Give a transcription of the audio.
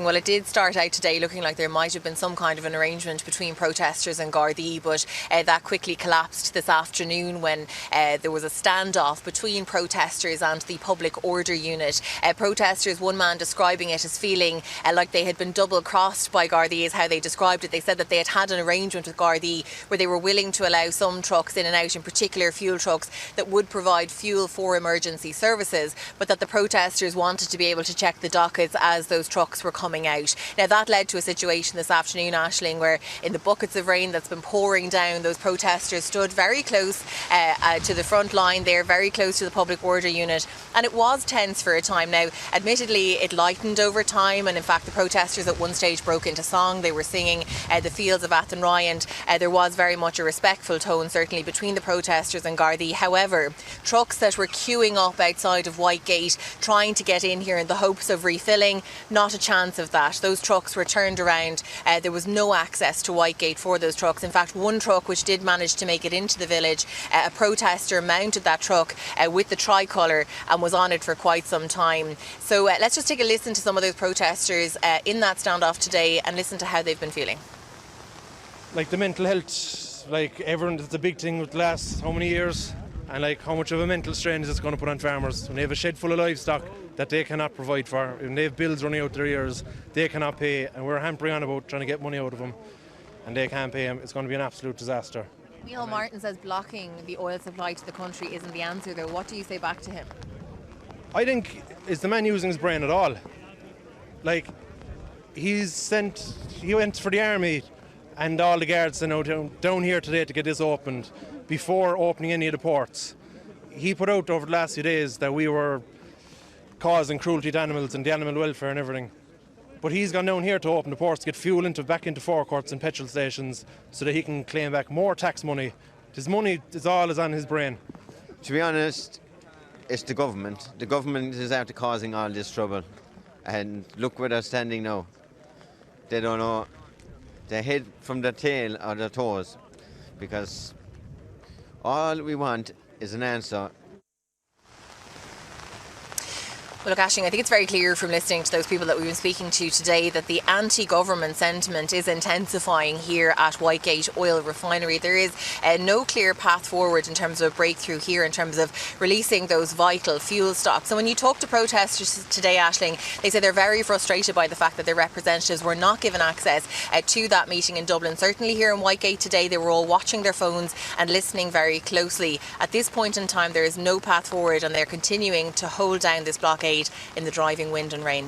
Well, it did start out today looking like there might have been some kind of an arrangement between protesters and Gardaí, but that quickly collapsed this afternoon when there was a standoff between protesters and the public order unit. Protesters, one man describing it as feeling like they had been double-crossed by Gardaí is how they described it. They said that they had an arrangement with Gardaí where they were willing to allow some trucks in and out, in particular fuel trucks, that would provide fuel for emergency services, but that the protesters wanted to be able to check the dockets as those trucks were coming out. Now that led to a situation this afternoon, Aisling, where in the buckets of rain that's been pouring down, those protesters stood very close to the front line there, very close to the public order unit, and it was tense for a time. Now admittedly it lightened over time, and in fact the protesters at one stage broke into song. They were singing The Fields of Athenry, and there was very much a respectful tone certainly between the protesters and Gardaí. However, trucks that were queuing up outside of Whitegate trying to get in here in the hopes of refilling, not a chance of that. Those trucks were turned around. There was no access to Whitegate for those trucks. In fact, one truck which did manage to make it into the village, a protester mounted that truck with the tricolour and was on it for quite some time. So let's just take a listen to some of those protesters in that standoff today and listen to how they've been feeling. Like the mental health, like everyone, it's a big thing with the last how many years, and like how much of a mental strain is it's going to put on farmers when they have a shed full of livestock that they cannot provide for, and they have bills running out their ears they cannot pay, and we're hampering on about trying to get money out of them and they can't pay them. It's going to be an absolute disaster. Neil Martin says blocking the oil supply to the country isn't the answer though. What do you say back to him? I think, is the man using his brain at all? Like, he went for the army and all the guards down here today to get this opened before opening any of the ports. He put out over the last few days that we were causing cruelty to animals and the animal welfare and everything. But he's gone down here to open the ports to get fuel back into forecourts and petrol stations so that he can claim back more tax money. His money is on his brain. To be honest, it's the government. The government is after causing all this trouble. And look where they're standing now. They don't know their head from their tail or their toes, because all we want is an answer. Well, look, Aisling, I think it's very clear from listening to those people that we've been speaking to today that the anti-government sentiment is intensifying here at Whitegate Oil Refinery. There is no clear path forward in terms of a breakthrough here, in terms of releasing those vital fuel stocks. So when you talk to protesters today, Aisling, they say they're very frustrated by the fact that their representatives were not given access to that meeting in Dublin. Certainly here in Whitegate today, they were all watching their phones and listening very closely. At this point in time, there is no path forward, and they're continuing to hold down this blockade in the driving wind and rain.